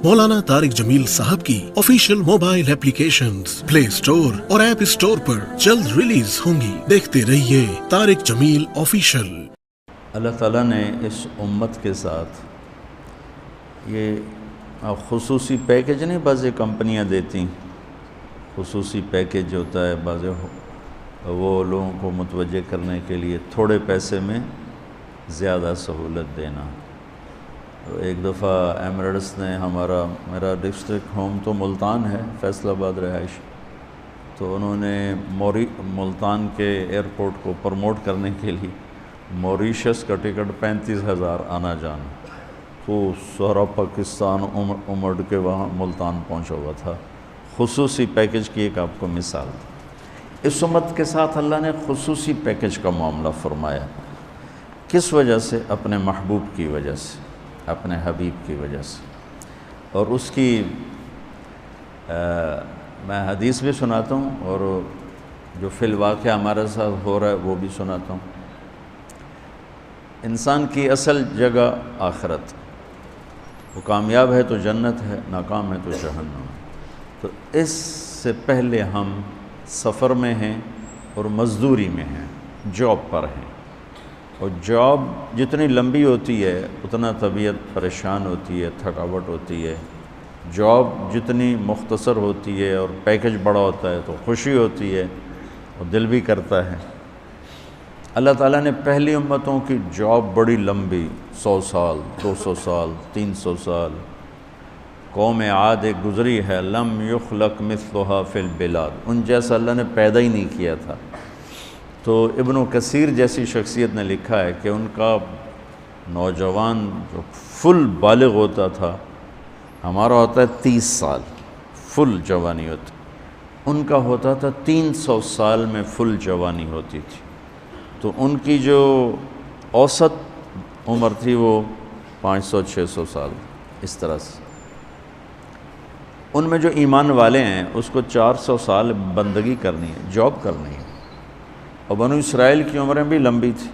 मौलाना तारिक जमील साहब की official mobile applications play store और ऐप स्टोर पर जल्द रिलीज होंगी। देखते रहिए तारिक जमील ऑफिशियल। अल्लाह ताला ने इस उम्मत के साथ ये खुसूसी पैकेज नहीं, बाज़ कंपनियां देती खुसूसी पैकेज होता है, बाज़ वो लोगों को मुतवज्जे करने के लिए थोड़े पैसे में ज़्यादा सहूलत देना। तो एक दफ़ा एमिरेट्स ने मेरा डिस्ट्रिक्ट होम तो मुल्तान है, फैसलाबाद रहाइश, तो उन्होंने मुल्तान के एयरपोर्ट को प्रमोट करने के लिए मॉरिशस का टिकट 35,000 आना जाना, तो सारा पाकिस्तान उमड़ के वहाँ मुल्तान पहुँचा हुआ था। खुसूसी पैकेज की एक आपको मिसाल, इस उम्मत के साथ अल्लाह ने खुसूसी पैकेज का मामला फरमाया। किस वजह से? अपने महबूब की वजह से, अपने हबीब की वजह से। और उसकी मैं हदीस भी सुनाता हूँ और जो फिल वाक़या हमारे साथ हो रहा है वो भी सुनाता हूँ। इंसान की असल जगह आखिरत, वो कामयाब है तो जन्नत है, नाकाम है तो जहन्नम। तो इससे पहले हम सफ़र में हैं और मज़दूरी में हैं, जॉब पर हैं, और जॉब जितनी लंबी होती है उतना तबीयत परेशान होती है, थकावट होती है। जॉब जितनी मुख्तसर होती है और पैकेज बड़ा होता है तो खुशी होती है और दिल भी करता है। अल्लाह ताला ने पहली उम्मतों की जॉब बड़ी लंबी, 100 साल, 200 साल, 300 साल। कौम आद एक गुज़री है, लम युखलक मिस्लुहा फिल बिलाद, उन जैसा अल्लाह ने पैदा ही नहीं किया था। तो इब्न कसीर जैसी शख्सियत ने लिखा है कि उनका नौजवान जो फुल बालिग होता था, हमारा होता है 30 साल फुल जवानी होती, उनका होता था 300 साल में फुल जवानी होती थी। तो उनकी जो औसत उम्र थी वो 500-600 साल, इस तरह से। उनमें जो ईमान वाले हैं उसको 400 साल बंदगी करनी है, जॉब करनी है। और बनु इसराइल की उम्रें भी लंबी थी,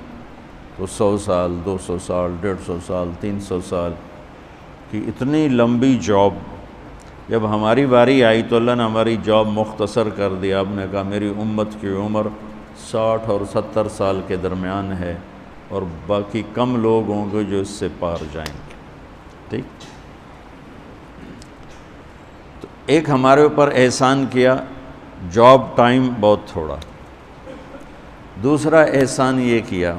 तो 100 साल, 200 साल, 150 साल, 300 साल की इतनी लंबी जॉब। जब हमारी बारी आई तो अल्लाह ने हमारी जॉब मुख्तसर कर दिया। आपने कहा मेरी उम्मत की उम्र 60 और 70 साल के दरमियान है और बाकी कम लोग होंगे जो इससे पार जाएंगे। ठीक, तो एक हमारे ऊपर एहसान किया, जॉब टाइम बहुत थोड़ा। दूसरा एहसान ये किया,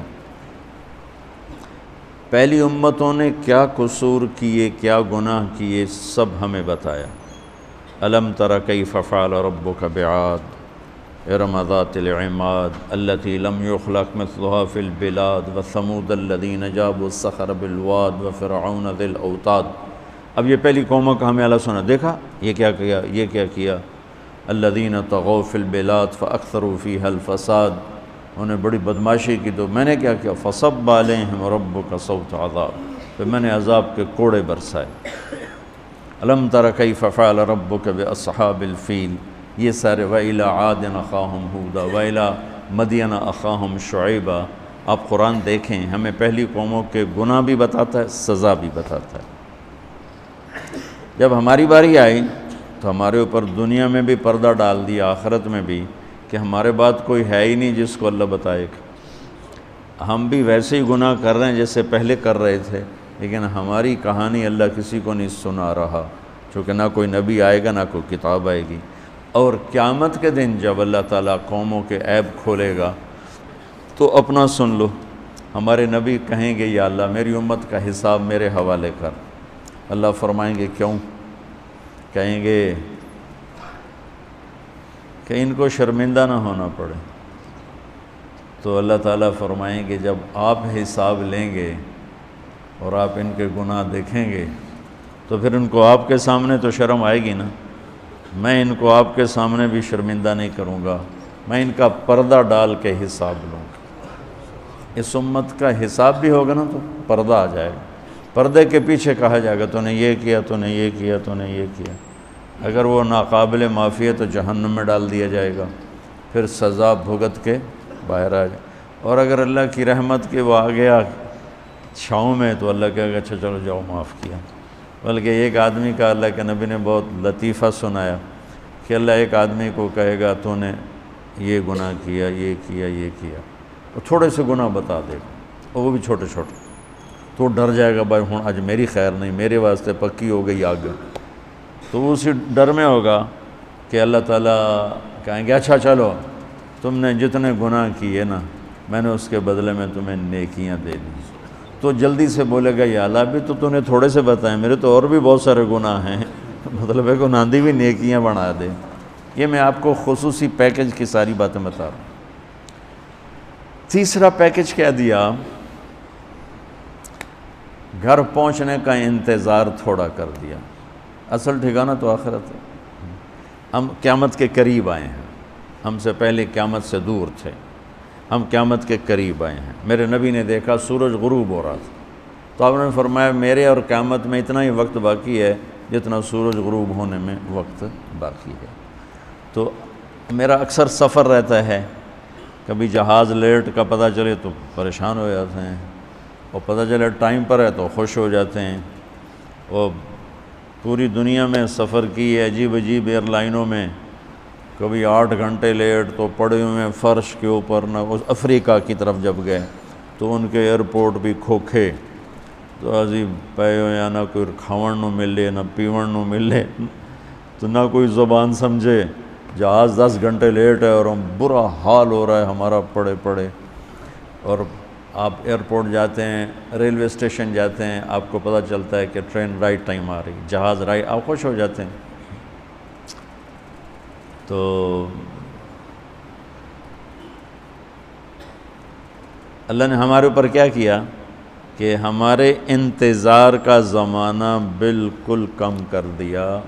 पहली उम्मतों ने क्या कसूर किए, क्या गुनाह किए, सब हमें बताया। अलम तरा कैफ़ फ़अल रब्बुका बिआद इरम ज़ातिल इमाद अल्लती लम युख़लक़ मिस्लुहा फ़िल बिलाद व समूद अल्लज़ीना जाबु अस्सख़र बिल वाद व फ़िरऔन ज़िल औताद। अब ये पहली कौमों का हमें अल्लाह सुना, देखा ये क्या किया, ये क्या किया। अल्लज़ीना तग़ौ फ़िल बिलाद फ़अक्सरू फ़ीहा अल फ़साद, उन्हें बड़ी बदमाशी की, तो मैंने क्या किया, फ़सब्ब अलैहिम रब्बुका सौत अज़ाब, तो मैंने अज़ाब के कोड़े बरसाए। अलम तरा कैफ़ फ़अल रब्बुका बिअस्हाबिल फ़ील, ये सारे व इला आदिन अख़ाहुम हूदा व इला मदियन अख़ाहुम शुऐबा। आप कुरान देखें, हमें पहली कौमों के गुनाह भी बताता है, सज़ा भी बताता है। जब हमारी बारी आई तो हमारे ऊपर दुनिया में भी पर्दा डाल दिया, आखिरत में भी, कि हमारे बाद कोई है ही नहीं जिसको अल्लाह बताएगा। हम भी वैसे ही गुनाह कर रहे हैं जैसे पहले कर रहे थे, लेकिन हमारी कहानी अल्लाह किसी को नहीं सुना रहा, क्योंकि ना कोई नबी आएगा ना कोई किताब आएगी। और क़यामत के दिन जब अल्लाह ताला कौमों के ऐब खोलेगा तो अपना सुन लो, हमारे नबी कहेंगे या अल्लाह मेरी उम्मत का हिसाब मेरे हवाले कर। अल्लाह फरमाएंगे क्यों? कहेंगे कि इनको शर्मिंदा ना होना पड़े। तो अल्लाह ताला फरमाएंगे जब आप हिसाब लेंगे और आप इनके गुनाह देखेंगे तो फिर इनको आपके सामने तो शर्म आएगी ना। मैं इनको आपके सामने भी शर्मिंदा नहीं करूँगा, मैं इनका पर्दा डाल के हिसाब लूँगा। इस उम्मत का हिसाब भी होगा ना तो पर्दा आ जाएगा, पर्दे के पीछे कहा जाएगा तूने ये किया, तूने ये किया, तूने ये किया। अगर वो नाकाबिल माफ़ी है तो जहन्नम में डाल दिया जाएगा, फिर सज़ा भुगत के बाहर आ जाए। और अगर अल्लाह की रहमत के वो आ गया छाँव में तो अल्लाह कहेगा अच्छा चलो जाओ, माफ़ किया। بلکہ ایک آدمی کا اللہ کے نبی نے بہت لطیفہ سنایا کہ اللہ ایک آدمی کو کہے گا تو نے یہ گناہ کیا، یہ کیا، یہ کیا، اور تھوڑے سے گناہ بتا دے گا، اور وہ بھی چھوٹے چھوٹے، تو ڈر جائے گا بھائی ہوں آج میری خیر نہیں، میرے واسطے پکی ہو گئی آگ، تو وہ اسی ڈر میں ہوگا کہ اللہ تعالیٰ کہیں گے اچھا چلو تم نے جتنے گناہ کیے نا میں نے اس کے بدلے میں تمہیں نیکیاں دے دی، تو جلدی سے بولے گا یا اللہ بھی تو نے تھوڑے سے بتائے، میرے تو اور بھی بہت سارے گناہ ہیں، مطلب ہے کہ ناندی بھی نیکیاں بنا دے۔ یہ میں آپ کو خصوصی پیکج کی ساری باتیں بتا رہا ہوں۔ تیسرا پیکج کیا دیا؟ گھر پہنچنے کا انتظار تھوڑا کر دیا۔ اصل ٹھکانہ تو آخرت ہے، ہم قیامت کے قریب آئے ہیں، ہم سے پہلے قیامت سے دور تھے، ہم قیامت کے قریب آئے ہیں۔ میرے نبی نے دیکھا سورج غروب ہو رہا تھا، تو آپ نے فرمایا میرے اور قیامت میں اتنا ہی وقت باقی ہے جتنا سورج غروب ہونے میں وقت باقی ہے۔ تو میرا اکثر سفر رہتا ہے، کبھی جہاز لیٹ کا پتہ چلے تو پریشان ہو جاتے ہیں، اور پتہ چلے ٹائم پر ہے تو خوش ہو جاتے ہیں۔ اور پوری دنیا میں سفر کی ہے عجیب عجیب ایئر لائنوں میں، کبھی 8 گھنٹے لیٹ تو پڑے ہوئے فرش کے اوپر، نہ افریقہ کی طرف جب گئے تو ان کے ایئرپورٹ بھی کھوکھے، تو عجیب پے ہویا، نہ کوئی کھاون نو ملے نہ پیون نو ملے، تو نہ کوئی زبان سمجھے، جہاز 10 گھنٹے لیٹ ہے اور ہم برا حال ہو رہا ہے ہمارا پڑے پڑے، اور آپ ایئرپورٹ جاتے ہیں، ریلوے اسٹیشن جاتے ہیں، آپ کو پتہ چلتا ہے کہ ٹرین رائٹ ٹائم آ رہی، جہاز رائٹ، آپ خوش ہو جاتے ہیں۔ تو اللہ نے ہمارے اوپر کیا کیا کہ ہمارے انتظار کا زمانہ بالکل کم کر دیا،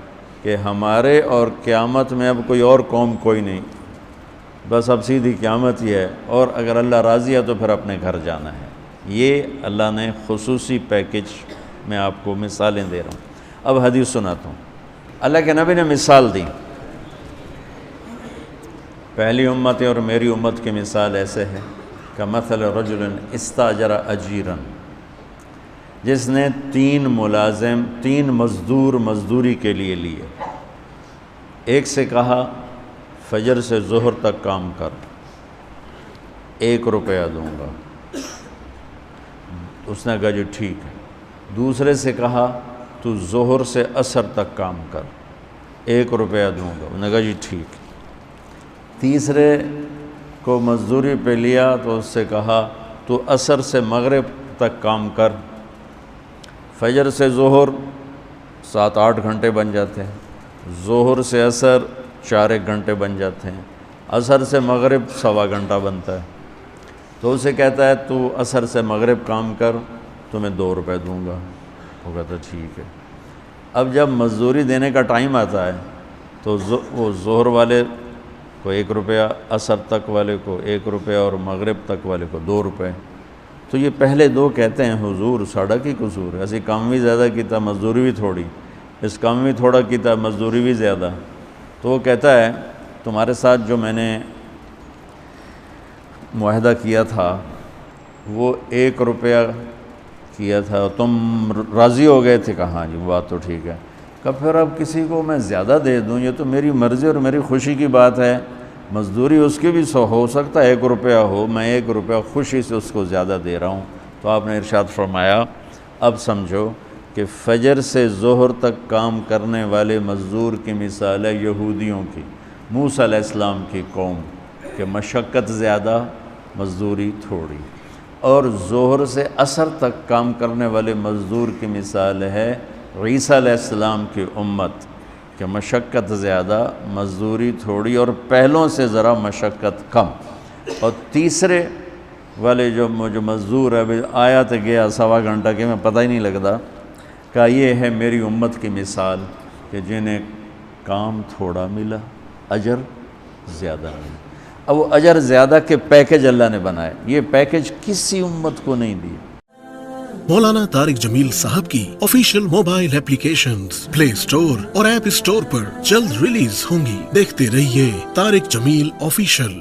کہ ہمارے اور قیامت میں اب کوئی اور قوم کوئی نہیں، بس اب سیدھی قیامت ہی ہے، اور اگر اللہ راضی ہے تو پھر اپنے گھر جانا ہے۔ یہ اللہ نے خصوصی پیکج میں آپ کو مثالیں دے رہا ہوں۔ اب حدیث سناتا ہوں۔ اللہ کے نبی نے مثال دی، پہلی امت اور میری امت کی مثال ایسے ہے کہ مثل رجل استاجر اجیرا، جس نے 3 مزدور مزدوری کے لیے لیے، ایک سے کہا فجر سے ظہر تک کام کر، 1 روپیہ دوں گا، اس نے کہا جی ٹھیک ہے۔ دوسرے سے کہا تو ظہر سے عصر تک کام کر، 1 روپیہ دوں گا، انہوں نے کہا جی ٹھیک ہے۔ تیسرے کو مزدوری پہ لیا تو اس سے کہا تو عصر سے مغرب تک کام کر، فجر سے ظہر 7-8 گھنٹے بن جاتے ہیں، ظہر سے عصر 4 گھنٹے بن جاتے ہیں، عصر سے مغرب 1.25 گھنٹہ بنتا ہے۔ تو اسے کہتا ہے تو عصر سے مغرب کام کر، تمہیں 2 روپے دوں گا، وہ کہتا ہے ٹھیک ہے۔ اب جب مزدوری دینے کا ٹائم آتا ہے تو وہ ظہر والے کو 1 روپیہ، عصر تک والے کو 1 روپیہ، اور مغرب تک والے کو 2 روپے۔ تو یہ پہلے 2 کہتے ہیں حضور ساڑا کی قصور ہے، اسی کام بھی زیادہ کیتا مزدوری بھی تھوڑی، اس کام بھی تھوڑا کیتا مزدوری بھی زیادہ۔ تو وہ کہتا ہے تمہارے ساتھ جو میں نے معاہدہ کیا تھا وہ 1 روپیہ کیا تھا، تم راضی ہو گئے تھے، کہا جی بات تو ٹھیک ہے۔ کہ پھر اب کسی کو میں زیادہ دے دوں، یہ تو میری مرضی اور میری خوشی کی بات ہے، مزدوری اس کی بھی ہو سکتا ہے 1 روپیہ ہو، میں 1 روپیہ خوشی سے اس کو زیادہ دے رہا ہوں۔ تو آپ نے ارشاد فرمایا اب سمجھو کہ فجر سے ظہر تک کام کرنے والے مزدور کی مثال ہے یہودیوں کی، موسیٰ علیہ السلام کی قوم، کہ مشقت زیادہ مزدوری تھوڑی، اور ظہر سے عصر تک کام کرنے والے مزدور کی مثال ہے عیسیٰ علیہ السلام کی امت، کہ مشقت زیادہ مزدوری تھوڑی، اور پہلوں سے ذرا مشقت کم۔ اور تیسرے والے جو مزدور ہے آیا تو گیا 1.25 گھنٹہ کے میں پتہ ہی نہیں لگتا، کہ یہ ہے میری امت کی مثال، کہ جنہیں کام تھوڑا ملا اجر زیادہ ملا۔ اب وہ اجر زیادہ کے پیکج اللہ نے بنائے، یہ پیکج کسی امت کو نہیں دیا۔ مولانا طارق جمیل صاحب کی آفیشیل موبائل ایپلیکیشنز پلے اسٹور اور ایپ اسٹور پر جلد ریلیز ہوں گی، دیکھتے رہیے طارق جمیل آفیشیل۔